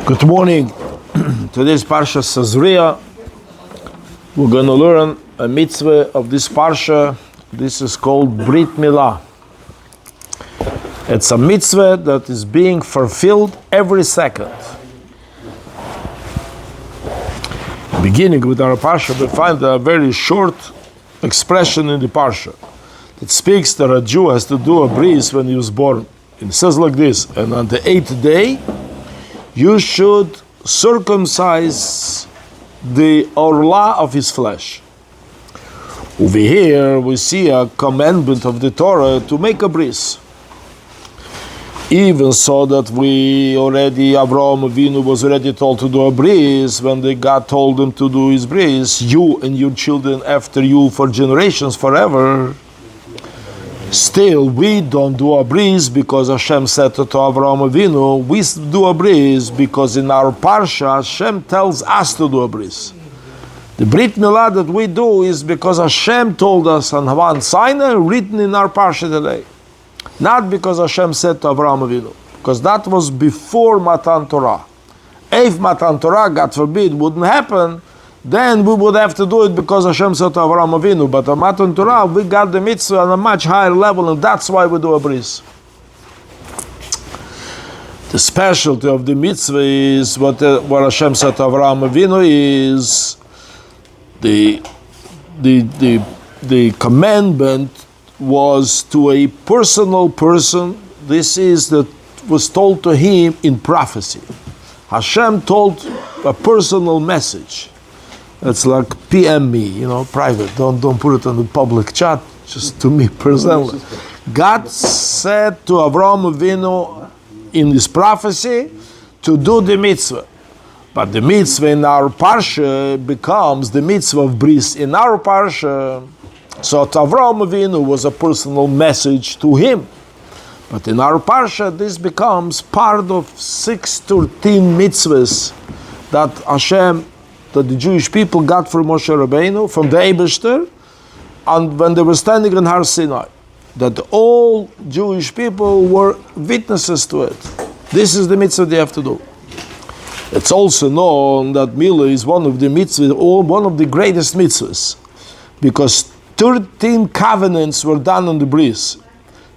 Good morning. Today's Parsha Sazria. We're going to learn a mitzvah of this Parsha. This is called Brit Milah. It's a mitzvah that is being fulfilled every second. Beginning with our Parsha, we find a very short expression in the Parsha that speaks that a Jew has to do a bris when he was born. It says like this, and on the 8th day, you should circumcise the orla of his flesh. Over here, we see a commandment of the Torah to make a bris. Even so that Avraham Avinu was already told to do a bris when God told him to do his bris, you and your children after you for generations forever. Still, we don't do a bris because Hashem said to Avraham Avinu. We do a bris because in our parsha, Hashem tells us to do a bris. The Brit Milah that we do is because Hashem told us on Mount Sinai, written in our parsha today. Not because Hashem said to Avraham Avinu, because that was before Matan Torah. If Matan Torah, God forbid, wouldn't happen, then we would have to do it because Hashem said to Avraham Avinu. But on Matan Torah, we got the mitzvah on a much higher level, and that's why we do a bris. The specialty of the mitzvah is what Hashem said to Avraham Avinu is the commandment was to a personal person. This is that was told to him in prophecy. Hashem told a personal message. It's like PM me, private. Don't put it on the public chat, just to me personally. God said to Avraham Avinu in his prophecy to do the mitzvah. But the mitzvah in our parsha becomes the mitzvah of bris in our parsha. So to Avraham Avinu was a personal message to him. But in our parsha, this becomes part of 613 mitzvahs that that the Jewish people got from Moshe Rabbeinu, from the Eibishter, and when they were standing in Har Sinai, that all Jewish people were witnesses to it. This is the mitzvah they have to do. It's also known that Milah is one of the mitzvahs, or one of the greatest mitzvahs, because 13 covenants were done on the bris.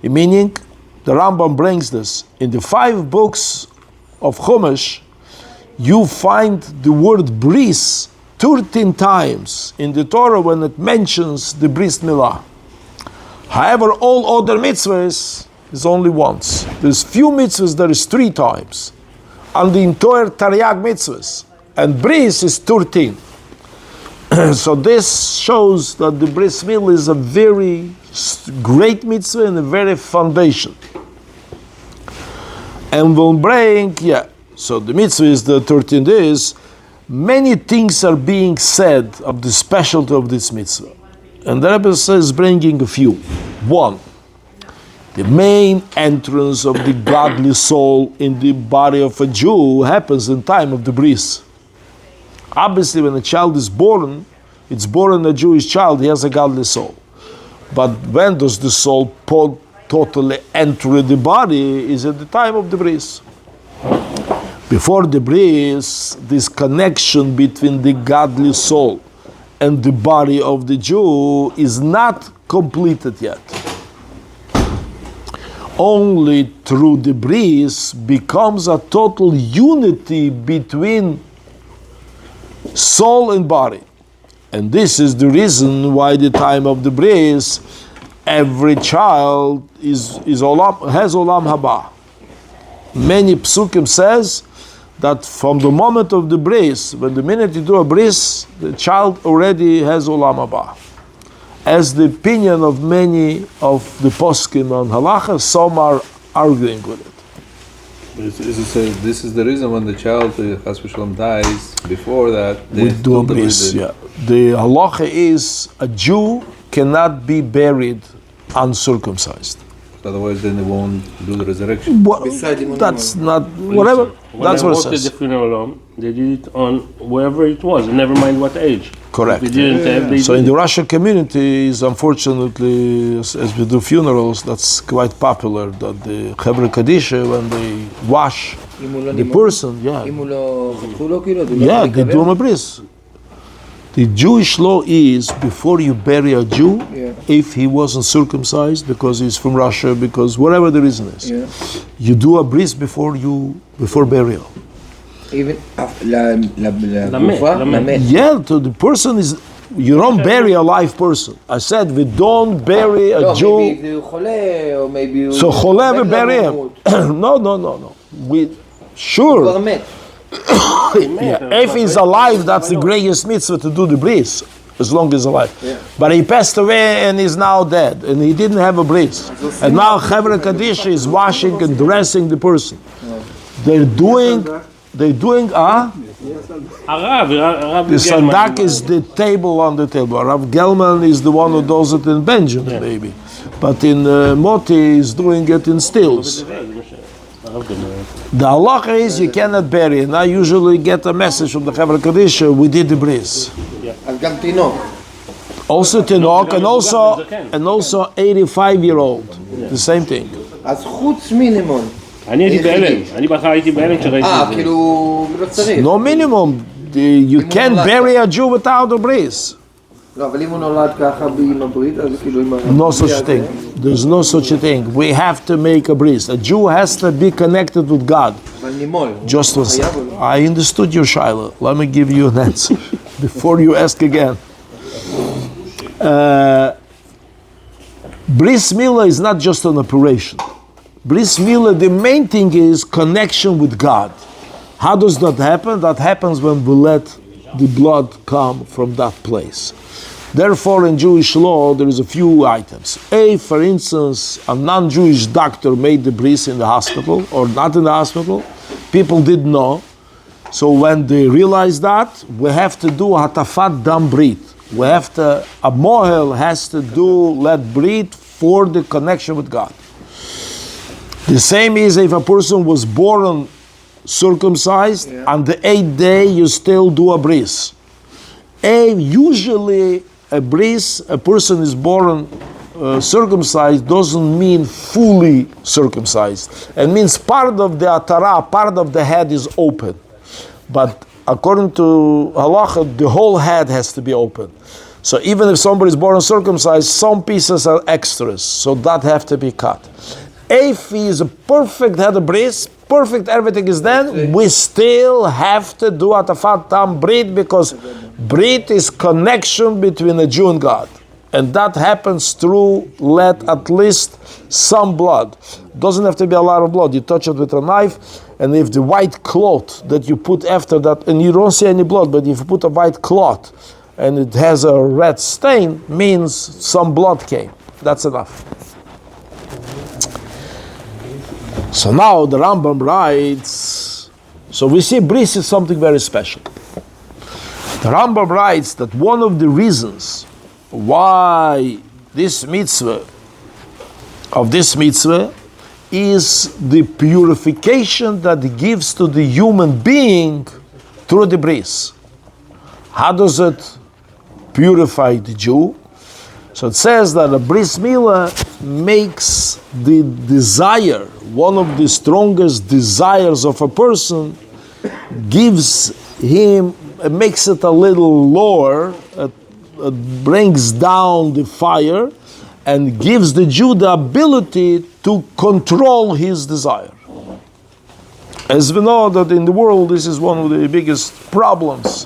Meaning, the Rambam brings this. In the 5 books of Chumash, you find the word bris 13 times in the Torah when it mentions the bris milah. However, all other mitzvahs is only once. There's few mitzvahs there is 3 times. And the entire Taryag mitzvahs. And bris is 13. So this shows that the bris milah is a very great mitzvah and a very foundation. And we'll bring, so the mitzvah is the 13 days. Many things are being said of the specialty of this mitzvah. And the Rabbi says, bringing a few. 1, the main entrance of the godly soul in the body of a Jew happens in time of the bris. Obviously, when a child is born, it's born a Jewish child, he has a godly soul. But when does the soul totally enter the body is at the time of the bris. Before the bris, this connection between the godly soul and the body of the Jew is not completed yet. Only through the bris becomes a total unity between soul and body. And this is the reason why the time of the bris, every child has olam haba. Many psukim says that from the moment of the bris, when the minute you do a bris, the child already has olam haba. As the opinion of many of the poskim on halacha, some are arguing with it. This is the reason when the child, Chas v'Shalom, dies, before that, we do a bris, The halacha is a Jew cannot be buried uncircumcised. Otherwise, then they won't do the resurrection. Well, that's not, whatever. When that's I what it walked says. the funeral home, they did it on wherever it was, never mind what age. Correct. We didn't have the So in the Russian community, is unfortunately, as we do funerals, that's quite popular. That the Chevra Kadisha, when they wash the person, yeah, they do him a bris. The Jewish law is before you bury a Jew, if he wasn't circumcised because he's from Russia, because whatever the reason is, you do a bris before burial. Even למת. Yeah, to the person is, you don't bury a live person. I said we don't bury a Jew. maybe הוא חולה, or maybe So חולה we bury him. No. We sure. כבר מת. If he's alive, that's the greatest mitzvah to do the bris, as long as he's alive. But he passed away and he's now dead, and he didn't have a bris. And now Chevra Kadisha is washing and dressing the person. They're doing the sandak is the table on the table. Rav Gelman is the one who does it in Benjamin, maybe. But in Moti is doing it in stills. The halacha is you cannot bury, and I usually get a message from the Chevra Kadisha, we did the bris. אז גם תינוק. Also Tinok, and also 85-year-old. The same thing. אז חוץ מינימום. אני הייתי בהלם, אני בהתחלה הייתי בהלם כשראיתי את זה. כאילו, לא צריך. No minimum. You can't bury a Jew without a bris. לא, אבל אם הוא נולד ככה עם הברית, אז כאילו עם No such thing. There's no such a thing. We have to make a bris. A Jew has to be connected with God. אבל נימול. Just one second. I understood your Shiloh. Let me give you an answer before you ask again. Bris Milah is not just an operation. Bris Milah, the main thing is connection with God. How does that happen? That happens when we let the blood come from that place. Therefore, in Jewish law, there is a few items. For instance, a non-Jewish doctor made the bris in the hospital, or not in the hospital. People didn't know. So when they realize that, we have to do hatafat dam brit. We have to, a mohel has to let brit for the connection with God. The same is if a person was born circumcised, on the 8th day you still do a bris. Usually a bris, a person is born circumcised doesn't mean fully circumcised. It means part of the atara, part of the head is open. But according to halacha, the whole head has to be open. So even if somebody is born circumcised, some pieces are extras, so that have to be cut. If he is a perfect head of bris, perfect everything is done, we still have to do atafat tam brit, because brit is connection between a Jew and God. And that happens through let at least some blood. Doesn't have to be a lot of blood. You touch it with a knife, and if the white cloth that you put after that, and you don't see any blood, but if you put a white cloth and it has a red stain, means some blood came. That's enough. So now the Rambam writes, so we see bris is something very special. The Rambam writes that one of the reasons why this mitzvah is the purification that it gives to the human being through the bris. How does it purify the Jew? So it says that a bris milah makes the desire, one of the strongest desires of a person, gives him, makes it a little lower, it brings down the fire, and gives the Jew the ability to control his desire. As we know that in the world, this is one of the biggest problems,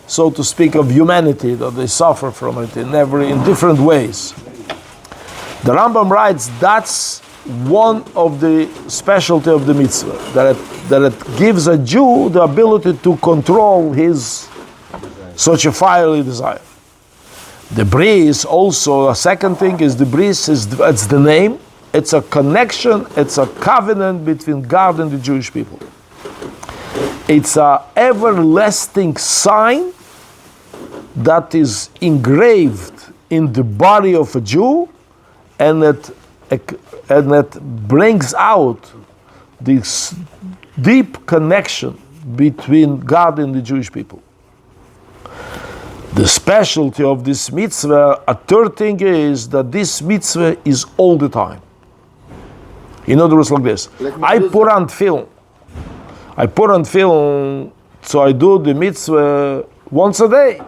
so to speak, of humanity, that they suffer from it in different ways. The Rambam writes that's one of the specialty of the mitzvah, that it gives a Jew the ability to control his such a fiery desire. The bris also, a second thing is the bris, it's the name, it's a connection, it's a covenant between God and the Jewish people. It's an everlasting sign that is engraved in the body of a Jew, and it brings out this deep connection between God and the Jewish people. The specialty of this mitzvah, a third thing is that this mitzvah is all the time. In other words, like this. I put on film, so I do the mitzvah once a day.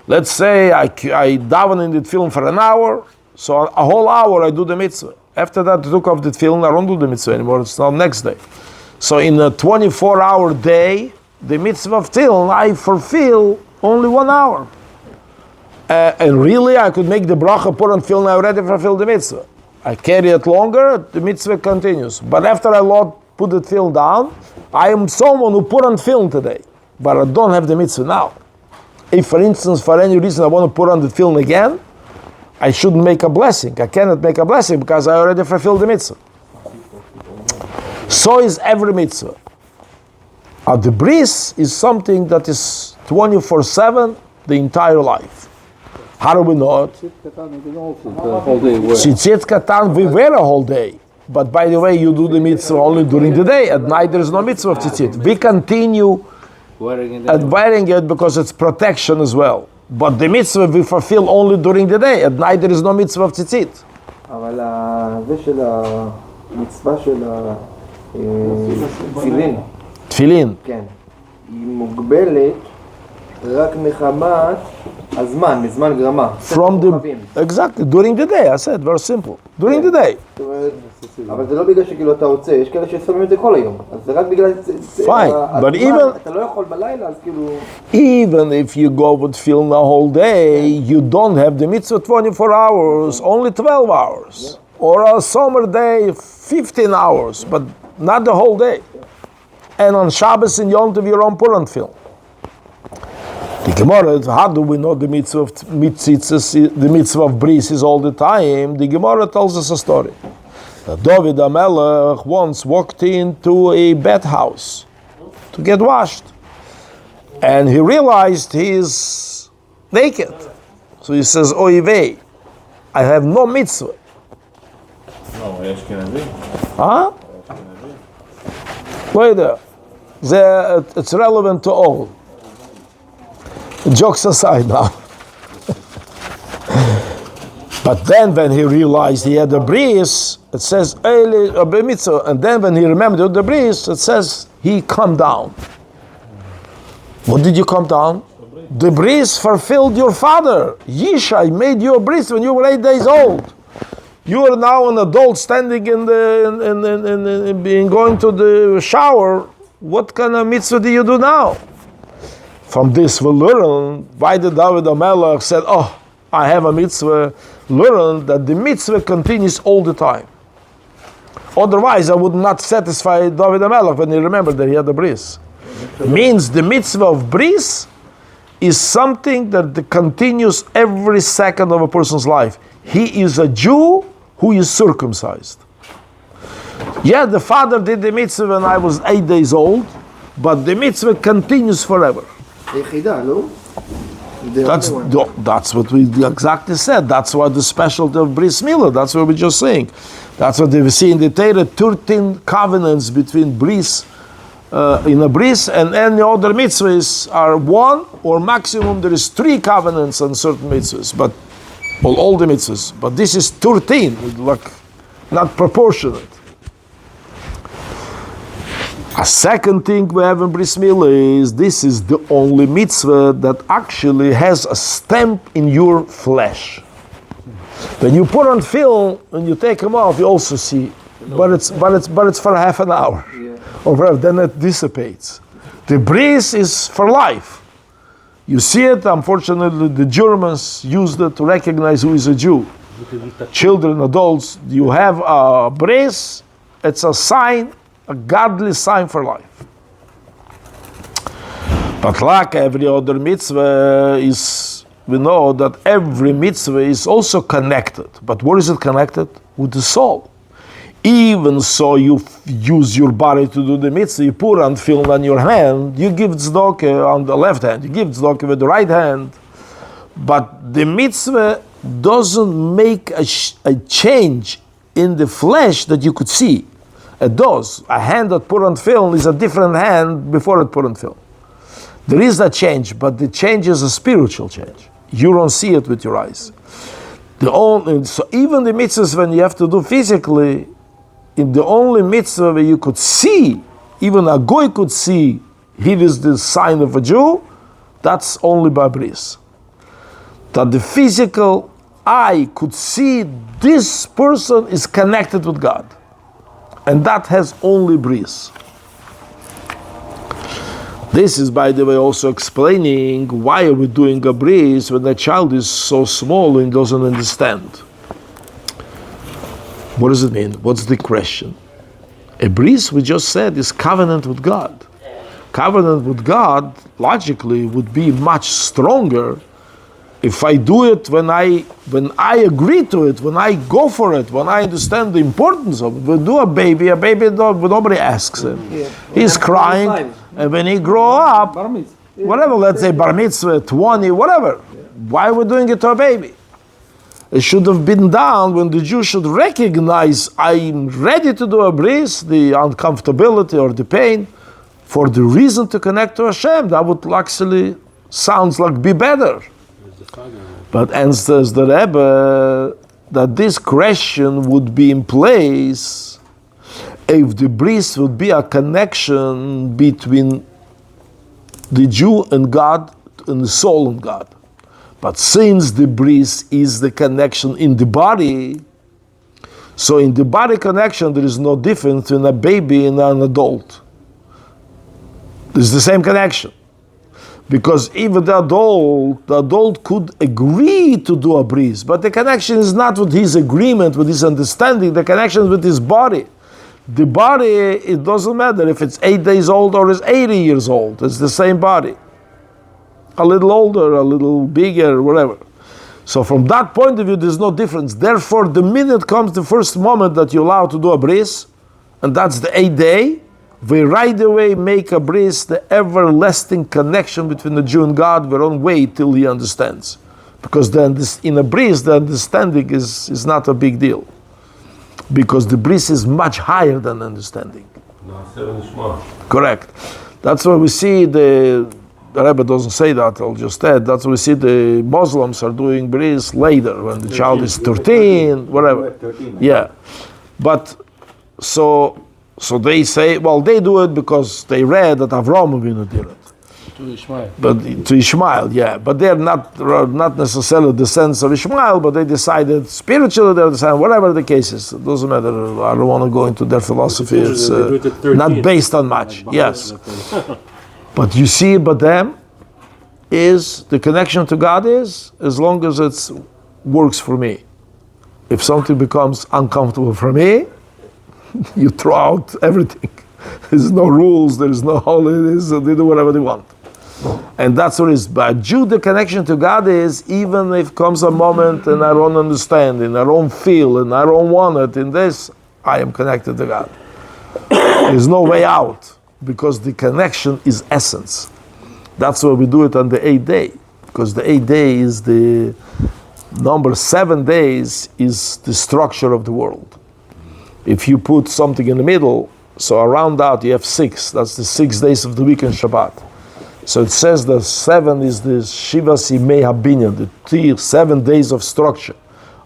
Let's say I daven in the film for an hour, so a whole hour I do the mitzvah. After that, I took off the film, I don't do the mitzvah anymore, it's now next day. So in a 24-hour day, the mitzvah of film, I fulfill only 1 hour. And really, I could make the bracha, put on film, I already fulfilled the mitzvah. I carry it longer, the mitzvah continues. But after I put the film down, I am someone who put on film today, but I don't have the mitzvah now. If, for instance, for any reason I want to put on the film again, I shouldn't make a blessing. I cannot make a blessing because I already fulfilled the mitzvah. So is every mitzvah. The bris is something that is 24/7, the entire life. How do we know it? Tzitzit katan, we wear a whole day. But by the way, you do the mitzvah only during the day. At night, there is no mitzvah of tzitzit. We continue wearing it because it's protection as well. But the mitzvah we fulfill only during the day. At night, there is no mitzvah of tzitzit. אבל זה של המצווה של התפילין. תפילין. כן. היא מוגבלת רק מחמת הזמן, מזמן גרמה. Exactly, during the day, I said, very simple. During the day. אבל זה לא בגלל שכאילו אתה רוצה, יש כאלה ששמים את זה כל היום. אז זה רק בגלל... Fine, but even... אתה לא יכול בלילה, אז כאילו... Even if you go with film the whole day, you don't have the mitzvah 24 hours, only 12 hours. Or a summer day, 15 hours, but not the whole day. And on Shabbos and Yom Tov, you're on Purim film. The Gemara, how do we know the mitzvah of the mitzvah of bris is all the time? The Gemara tells us a story. David HaMelech once walked into a bathhouse to get washed. And he realized he's naked. So he says, Oy vey, I have no mitzvah. Huh? Wait there. It's relevant to all. Jokes aside now. But then when he realized he had a bris, it says, and then when he remembered the bris, it says, he come down. What did you come down? The bris fulfilled your father. Yishai made you a bris when you were 8 days old. You are now an adult standing in going to the shower. What kind of mitzvah do you do now? From this we learn why the David HaMelech said, I have a mitzvah. Learn that the mitzvah continues all the time. Otherwise, I would not satisfy David HaMelech when he remembered that he had a bris. Means the mitzvah of bris is something that continues every second of a person's life. He is a Jew who is circumcised. Yeah, the father did the mitzvah when I was 8 days old, but the mitzvah continues forever. That's what we exactly said. That's what the specialty of bris milah. That's what we're just saying. That's what we see in the Torah. 13 covenants between bris, in a bris, and any other mitzvahs are one, or maximum there is 3 covenants on certain mitzvahs, but all the mitzvahs. But this is 13, like not proportionate. A second thing we have in bris milah is this is the only mitzvah that actually has a stamp in your flesh. When you put on film and you take them off, you also see, but it's for half an hour, or whatever, then it dissipates. The bris is for life. You see it. Unfortunately, the Germans used it to recognize who is a Jew. Children, adults, you have a bris. It's a sign. A godly sign for life. But like every other mitzvah we know that every mitzvah is also connected. But where is it connected? With the soul. Even so, you use your body to do the mitzvah, you put on film on your hand, you give tzedakah on the left hand, you give tzedakah with the right hand. But the mitzvah doesn't make a change in the flesh that you could see. It does. A hand that put on film is a different hand before it put on film. There is a change, but the change is a spiritual change. You don't see it with your eyes. So even the mitzvahs when you have to do physically, in the only mitzvah where you could see, even a goy could see, here is the sign of a Jew, that's only by bris. That the physical eye could see this person is connected with God. And that has only bris. This is, by the way, also explaining why are we doing a bris when the child is so small and doesn't understand. What does it mean? What's the question? A bris, we just said, is covenant with God. Covenant with God, logically, would be much stronger if I do it when I agree to it, when I go for it, when I understand the importance of it. We do a baby nobody asks him. Yeah. He's crying, and when he grow up, whatever, let's say bar mitzvah, 20, whatever. Why are we doing it to a baby? It should have been done when the Jew should recognize I'm ready to do a bris, the uncomfortability or the pain, for the reason to connect to Hashem. That would actually sounds like be better. But answers the Rebbe that this question would be in place if the bris would be a connection between the Jew and God and the soul and God. But since the bris is the connection in the body, so in the body connection there is no difference between a baby and an adult. It's the same connection. Because even the adult could agree to do a bris, but the connection is not with his agreement, with his understanding, the connection is with his body. The body, it doesn't matter if it's 8 days old or it's 80 years old, it's the same body. A little older, a little bigger, whatever. So from that point of view, there's no difference. Therefore, the minute comes the first moment that you're allowed to do a bris, and that's the 8th day, we right away make a bris, the everlasting connection between the Jew and God. We don't wait till he understands. Because then in a bris, the understanding is not a big deal. Because the bris is much higher than understanding. Correct. That's why we see the Rebbe doesn't say that, I'll just add, that's why we see the Muslims are doing bris later, when the child is 13, whatever. 13. Yeah. But, so they say, well, they do it because they read that Avraham Avinu did it. To Ishmael. But to Ishmael, yeah. But they're not necessarily the sense of Ishmael, but they decided spiritually, they decided whatever the case is. It doesn't matter. I don't want to go into their philosophy. It's not based on much. Yes. But you see, but them is the connection to God is as long as it works for me. If something becomes uncomfortable for me, you throw out everything. There's no rules, there's no holidays, they do whatever they want. And that's what it is. But Jew, the connection to God is, even if comes a moment and I don't understand, and I don't feel, and I don't want it, in this, I am connected to God. There's no way out, because the connection is essence. That's why we do it on the 8th day, because the 8th day is the number 7 days is the structure of the world. If you put something in the middle, so around that you have 6. That's the 6 days of the week in Shabbat. So it says that 7 is the Shivas Yimei HaBinyan, the 7 days of structure,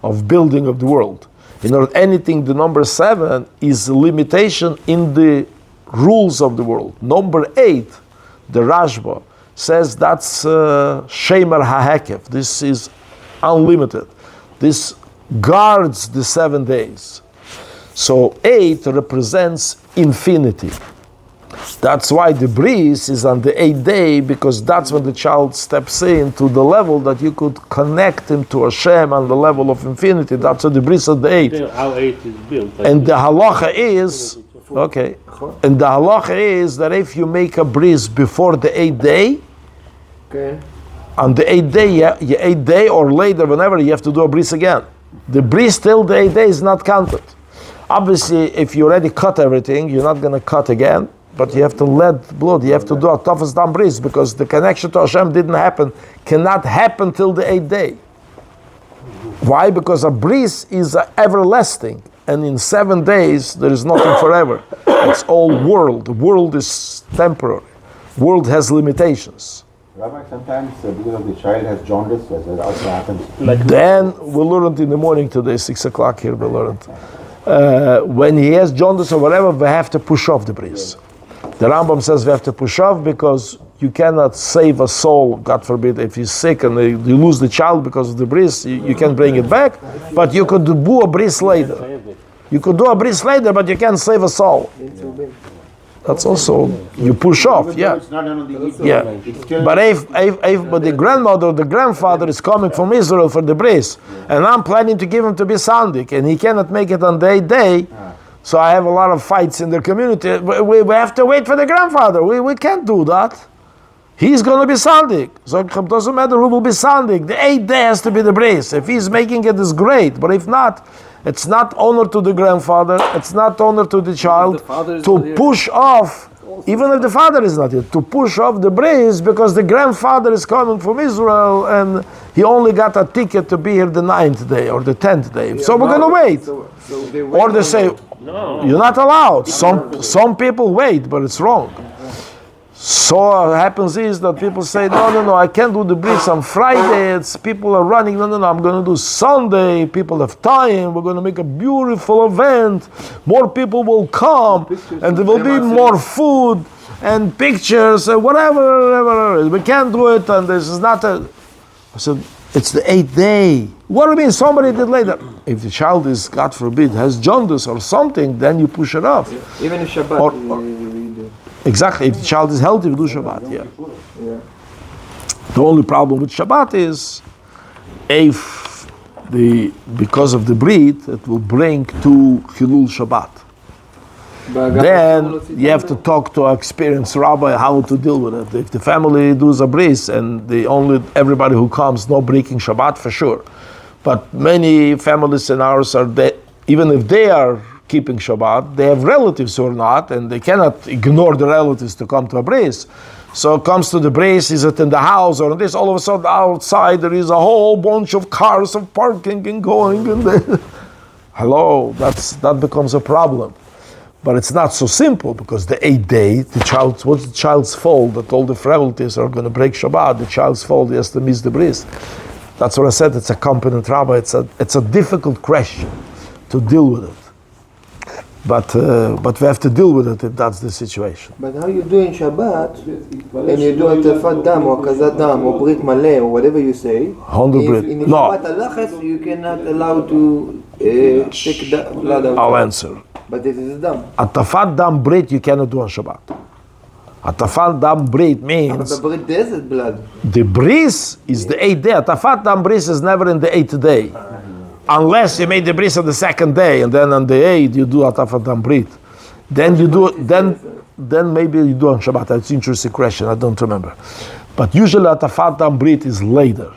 of building of the world. In order anything, the number 7 is a limitation in the rules of the world. Number 8, the Rashba, says that's Shemer HaHekev. This is unlimited. This guards the 7 days. So 8 represents infinity. That's why the bris is on the 8th day, because that's when the child steps into the level that you could connect him to Hashem on the level of infinity. That's what the bris of the 8th. How 8 is built. And the halacha is, okay, and the halacha is that if you make a bris before the 8th day, okay, on the 8th day, yeah, 8th day or later, whenever, you have to do a bris again. The bris till the 8th day is not counted. Obviously, if you already cut everything, you're not going to cut again, but you have to let blood, you have to do a toughest dam bris, because the connection to Hashem cannot happen till the 8th day. Why? Because a bris is everlasting, and in 7 days, there is nothing forever. It's all world. The world is temporary. World has limitations. Rabbi, sometimes because of the child has jaundice, as it also happens. Then we learned in the morning today, 6 o'clock here, we learned. When he has jaundice or whatever, we have to push off the bris. The Rambam says we have to push off because you cannot save a soul, God forbid, if he's sick and you lose the child because of the bris, you can bring it back, but you could do a bris later. You could do a bris later, but you can't save a soul. That's also, you push off, yeah. It's not done on the Yeah, but if the grandmother or the grandfather is coming from Israel for the bris, and I'm planning to give him to be Sandik, and he cannot make it on the 8th day, so I have a lot of fights in the community. We have to wait for the grandfather. We can't do that. He's going to be Sandik. So it doesn't matter who will be Sandik. The 8th day has to be the bris. If he's making it, it's great. But if not, it's not honor to the grandfather. It's not honor to the child to push off, even if the father is not here, to push off the bris because the grandfather is coming from Israel and he only got a ticket to be here the 9th day or the 10th day. So we're going to wait. Or they say, you're not allowed. Some people wait, but it's wrong. So what happens is that people say, no, I can't do the bris on Friday. People are running. No, I'm going to do Sunday. People have time. We're going to make a beautiful event. More people will come, and there will be more food and pictures and whatever. We can't do it, and this is not a. I said, it's the 8th day. What do you mean? Somebody did later. If the child is, God forbid, has jaundice or something, then you push it off. Even if Shabbat. Exactly. If the child is healthy, we do Shabbat. Yeah. The only problem with Shabbat is, if because of the breed, it will bring to Chilul Shabbat. Then you have to talk to an experienced rabbi how to deal with it. If the family does a bris and everybody who comes not breaking Shabbat for sure, but many families in ours are even if they are keeping Shabbat, they have relatives who are not, and they cannot ignore the relatives to come to a bris. So it comes to the bris, is it in the house or this? All of a sudden outside there is a whole bunch of cars of parking and going and then, hello, that becomes a problem. But it's not so simple because the 8th day, what's the child's fault that all the relatives are going to break Shabbat? The child's fault, he has to miss the bris. That's what I said. It's a competent rabbi. It's a difficult question to deal with it. But we have to deal with it if that's the situation. But how you do in Shabbat, and you do a tefat dam or kazat dam or brit maleh or whatever you say, 100 brit. In No. Shabbat halachas you cannot allow to take the blood out. I'll answer. But this is dam. A tafat dam brit you cannot do on Shabbat. A tafat dam brit But means the brit desert blood. the bris is the 8th day. A tafat dam bris is never in the 8th day. Unless you made the bris on the 2nd day, and then on the 8th you do a tafat dam brit. Then you do then maybe you do on Shabbat. That's an interesting question. I don't remember. But usually a tafat dam brit is later.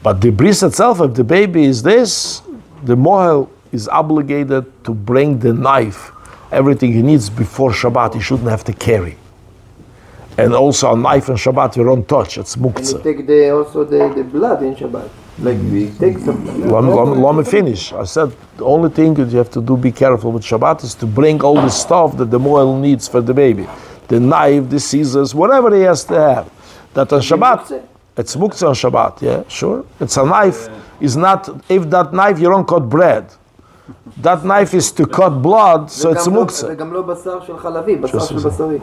But the bris itself, if the baby is this, the mohel is obligated to bring the knife, everything he needs before Shabbat. He shouldn't have to carry. And also a knife on Shabbat you don't touch. It's And you muktzah. take also the blood in Shabbat. Like we take some. Let me finish. I said the only thing that you have to do, be careful with Shabbat, is to bring all the stuff that the mohel needs for the baby. The knife, the scissors, whatever he has to have. That on Shabbat, it's muktzah on Shabbat, yeah, sure. It's a knife, is not, if that knife you don't cut bread. That knife is to cut blood, so it's muktzah. זה גם לא בשר של חלבי, בשר של בשרי.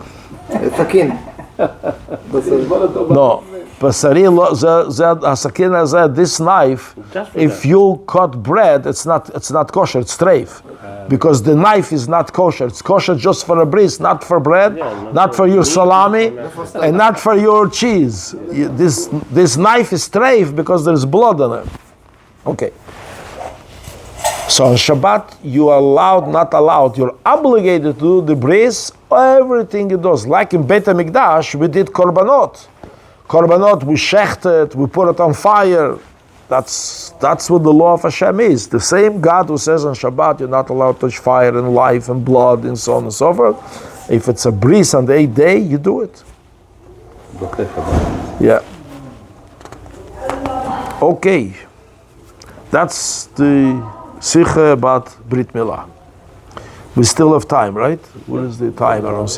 סכין. No, basari, hasakin hazeh, this knife, if you cut bread, it's not kosher, it's treif. Because the knife is not kosher. It's kosher just for a bris, not for bread, not for your salami, and not for your cheese. This knife is treif because there's blood on it. Okay. So on Shabbat, you are allowed, not allowed. You're obligated to do the bris, everything it does. Like in Beit HaMikdash, we did korbanot. Korbanot, we shechted, we put it on fire. That's what the law of Hashem is. The same God who says on Shabbat, you're not allowed to touch fire and life and blood and so on and so forth. If it's a bris on the 8th day, you do it. Yeah. Okay. That's the Sikha about Brit Milah. We still have time, right? What is the time? I don't see.